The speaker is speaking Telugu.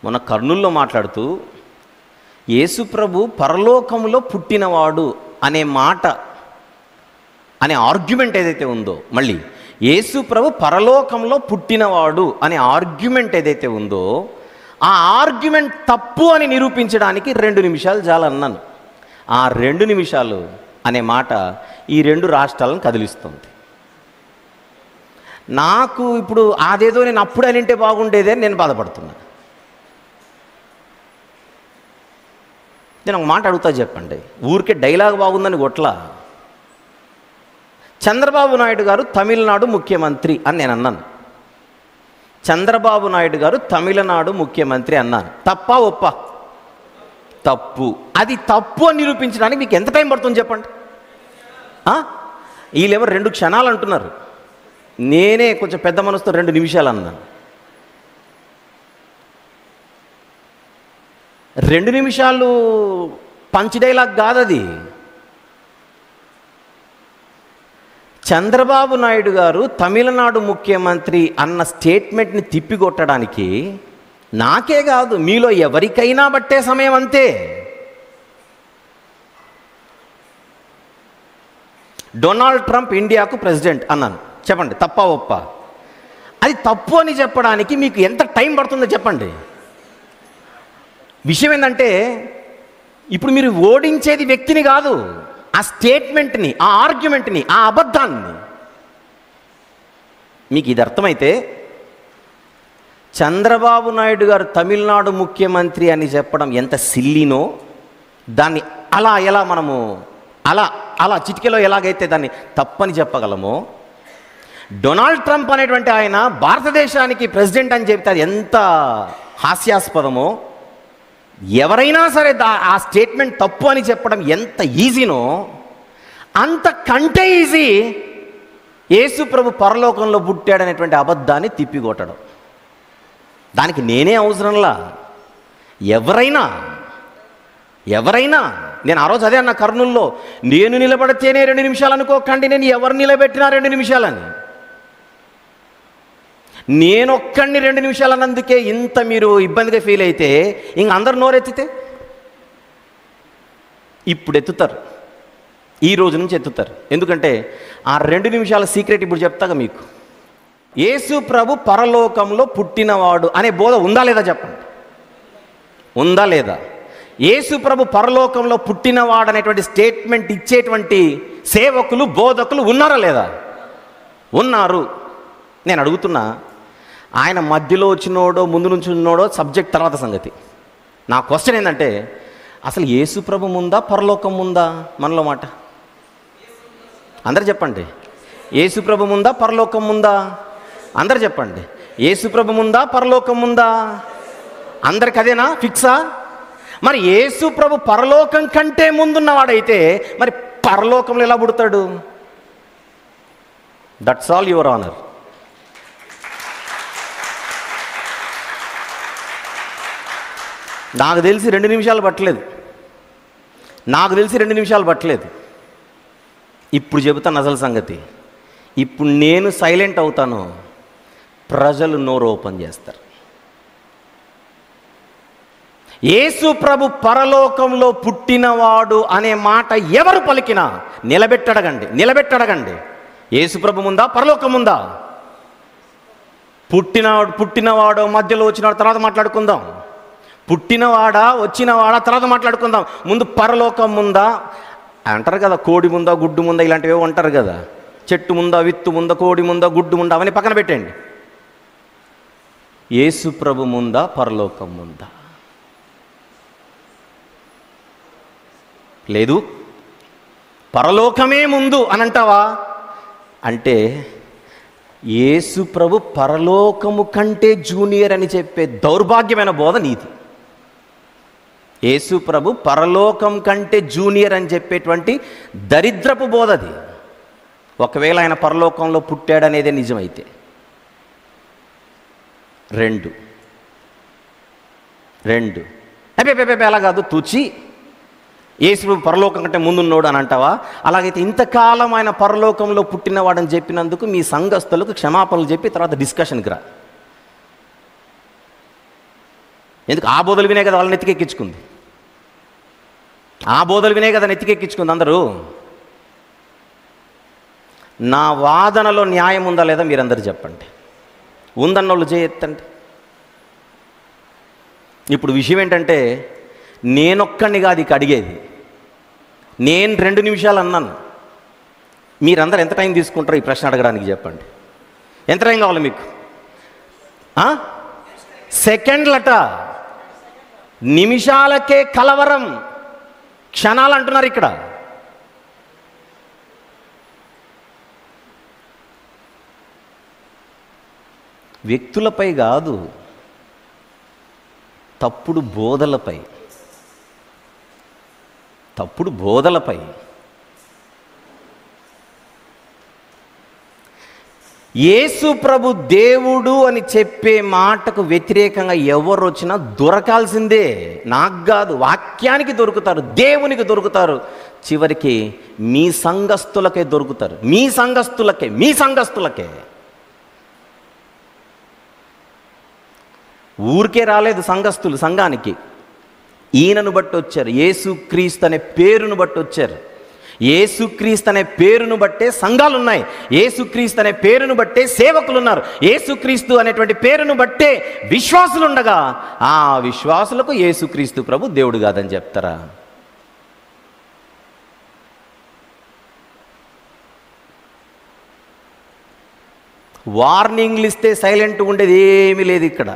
మొన్న కర్నూల్లో మాట్లాడుతూ యేసు ప్రభు పరలోకంలో పుట్టినవాడు అనే మాట, అనే ఆర్గ్యుమెంట్ ఏదైతే ఉందో, మళ్ళీ యేసు ప్రభు పరలోకంలో పుట్టినవాడు అనే ఆర్గ్యుమెంట్ ఏదైతే ఉందో, ఆ ఆర్గ్యుమెంట్ తప్పు అని నిరూపించడానికి 2 నిమిషాలు చాలన్నాను. ఆ 2 నిమిషాలు అనే మాట ఈ 2 రాష్ట్రాలను కదిలిస్తుంది. నాకు ఇప్పుడు అదేదో నేను అప్పుడు అని ఉంటే బాగుండేదే అని నేను బాధపడుతున్నాను. నేను ఒక మాట అడుగుతా, చెప్పండి. ఊరికే డైలాగ్ బాగుందని కొట్లా. చంద్రబాబు నాయుడు గారు తమిళనాడు ముఖ్యమంత్రి అని నేను అన్నాను. చంద్రబాబు నాయుడు గారు తమిళనాడు ముఖ్యమంత్రి అన్నాను. తప్పా ఒప్పా? తప్పు. అది తప్పు అని నిరూపించడానికి మీకు ఎంత టైం పడుతుంది చెప్పండి? వీళ్ళెవరు 2 క్షణాలు అంటున్నారు. నేనే కొంచెం పెద్ద మనసుతో 2 నిమిషాలు అన్నాను. 2 నిమిషాలు పంచ్ డైలాగ్ కాదు అది. చంద్రబాబు నాయుడు గారు తమిళనాడు ముఖ్యమంత్రి అన్న స్టేట్మెంట్ని తిప్పికొట్టడానికి నాకే కాదు, మీలో ఎవరికైనా బట్టే సమయం అంతే. డొనాల్డ్ ట్రంప్ ఇండియాకు ప్రెసిడెంట్ అన్నాను. చెప్పండి, తప్పా ఒప్పా? అది తప్పు అని చెప్పడానికి మీకు ఎంత టైం పడుతుందో చెప్పండి. విషయం ఏంటంటే, ఇప్పుడు మీరు ఓడించేది వ్యక్తిని కాదు, ఆ స్టేట్మెంట్ని, ఆ ఆర్గ్యుమెంట్ని, ఆ అబద్ధాన్ని. మీకు ఇది అర్థమైతే చంద్రబాబు నాయుడు గారు తమిళనాడు ముఖ్యమంత్రి అని చెప్పడం ఎంత సిల్లీనో, దాన్ని అలా ఎలా మనము అలా చిటికెలో ఎలాగైతే దాన్ని తప్పని చెప్పగలమో, డొనాల్డ్ ట్రంప్ అనేటువంటి ఆయన భారతదేశానికి ప్రెసిడెంట్ అని చెప్తే అది ఎంత హాస్యాస్పదమో, ఎవరైనా సరే ఆ స్టేట్మెంట్ తప్పు అని చెప్పడం ఎంత ఈజీనో, అంతకంటే ఈజీ యేసు ప్రభు పరలోకంలో పుట్టాడనేటువంటి అబద్ధాన్ని తిప్పికొట్టడం. దానికి నేనే అవసరంలా, ఎవరైనా నేను ఆ రోజు అదే అన్న కర్నూల్లో, నేను నిలబడితేనే 2 నిమిషాలు అనుకోకండి, నేను ఎవరు నిలబెట్టినా 2 నిమిషాలని. నేనొక్కడిని 2 నిమిషాలు అన్నందుకే ఇంత మీరు ఇబ్బందిగా ఫీల్ అయితే ఇంక అందరు నోరెత్తితే ఇప్పుడు ఎత్తుతారు, ఈ రోజు నుంచి ఎత్తుతారు. ఎందుకంటే ఆ 2 నిమిషాల సీక్రెట్ ఇప్పుడు చెప్తాగా మీకు. యేసు ప్రభు పరలోకంలో పుట్టినవాడు అనే బోధ ఉందా లేదా చెప్పండి? ఉందా లేదా? యేసు ప్రభు పరలోకంలో పుట్టినవాడు అనేటువంటి స్టేట్మెంట్ ఇచ్చేటువంటి సేవకులు, బోధకులు ఉన్నారా లేదా? ఉన్నారు. నేను అడుగుతున్నా, ఆయన మధ్యలో వచ్చినోడో ముందు నుంచి ఉన్నోడో సబ్జెక్ట్ తర్వాత సంగతి. నా క్వశ్చన్ ఏంటంటే, అసలు యేసు ప్రభు ముందా, పరలోకం ముందా? మనలో మాట అందరు చెప్పండి. యేసు ప్రభు ముందా, పరలోకం ముందా? అందరు చెప్పండి. యేసు ప్రభు ముందా, పరలోకం ముందా? అందరికి అదేనా ఫిక్సా? మరి యేసు ప్రభు పరలోకం కంటే ముందున్నవాడైతే మరి పరలోకంలో ఎలా పుడతాడు? That's all your honour. నాకు తెలిసి 2 నిమిషాలు పట్టలేదు. ఇప్పుడు చెబుతాను అసలు సంగతి. ఇప్పుడు నేను సైలెంట్ అవుతాను, ప్రజలు నోరు ఓపెన్ చేస్తారు. యేసు ప్రభు పరలోకంలో పుట్టినవాడు అనే మాట ఎవరు పలికినా నిలబెట్టడగండి. యేసు ప్రభు ముందా, పరలోకం ముందా? పుట్టినవాడు మధ్యలో వచ్చినవాడు తర్వాత మాట్లాడుకుందాం. పుట్టినవాడా, వచ్చినవాడా తర్వాత మాట్లాడుకుందాం. ముందు పరలోకం ముందా అంటారు కదా, కోడి ముందా, గుడ్డు ముందా, ఇలాంటివి అంటారు కదా. చెట్టు ముందా, విత్తు ముందా, కోడి ముందా, గుడ్డు ముందా, అవన్నీ పక్కన పెట్టండి. యేసు ప్రభు ముందా, పరలోకం ముందా? లేదు. పరలోకమే ముందు అని అంటావా? అంటే యేసు ప్రభు పరలోకము కంటే జూనియర్ అని చెప్పే దౌర్భాగ్యమైన బోధ నీది. యేసు ప్రభు పరలోకం కంటే జూనియర్ అని చెప్పేటువంటి దరిద్రపు బోధది. ఒకవేళ ఆయన పరలోకంలో పుట్టాడనేదే నిజమైతే. 2 అబ్బే అలా కాదు, తుచి యేసు ప్రభు పరలోకం కంటే ముందున్నోడు అని అంటావా? అలాగైతే ఇంతకాలం ఆయన పరలోకంలో పుట్టినవాడని చెప్పినందుకు మీ సంఘస్థులకు క్షమాపణలు చెప్పి తర్వాత డిస్కషన్కి రా. ఎందుకు? ఆ బోధలు వినే కదా వాళ్ళని నెత్తికెక్కించుకుంది. ఆ బోధలు వినే కదా నెత్తికెక్కించుకుంది అందరూ. నా వాదనలో న్యాయం ఉందా లేదా మీరందరూ చెప్పండి. ఉందన్నోళ్ళు చేయెత్తండి. ఇప్పుడు విషయం ఏంటంటే, నేనొక్కడిని కాదు ఇక అడిగేది. నేను 2 నిమిషాలు అన్నాను. మీరందరూ ఎంత టైం తీసుకుంటారో ఈ ప్రశ్న అడగడానికి చెప్పండి. ఎంత టైం కావాలి మీకు? సెకండ్లట, నిమిషాలకే కలవరం, క్షణాలు అంటున్నారు ఇక్కడ. వ్యక్తులపై కాదు, తప్పుడు బోధలపై. తప్పుడు బోధలపై. యేసు ప్రభు దేవుడు అని చెప్పే మాటకు వ్యతిరేకంగా ఎవరు వచ్చినా దొరకాల్సిందే. నాకు కాదు, వాక్యానికి దొరుకుతారు, దేవునికి దొరుకుతారు, చివరికి మీ సంఘస్థులకే దొరుకుతారు. మీ సంఘస్థులకే. ఊరికే రాలేదు సంఘస్థులు సంఘానికి. ఈయనను బట్టి వచ్చారు, యేసుక్రీస్తు అనే పేరును బట్టి వచ్చారు. యేసుక్రీస్తు అనే పేరును బట్టే సంఘాలు ఉన్నాయి. యేసుక్రీస్తు అనే పేరును బట్టే సేవకులు ఉన్నారు. యేసుక్రీస్తు అనేటువంటి పేరును బట్టే విశ్వాసులు ఉండగా, ఆ విశ్వాసులకు యేసుక్రీస్తు ప్రభు దేవుడు కాదని చెప్తారా? వార్నింగ్లు ఇస్తే సైలెంట్గా ఉండేది ఏమీ లేదు ఇక్కడ.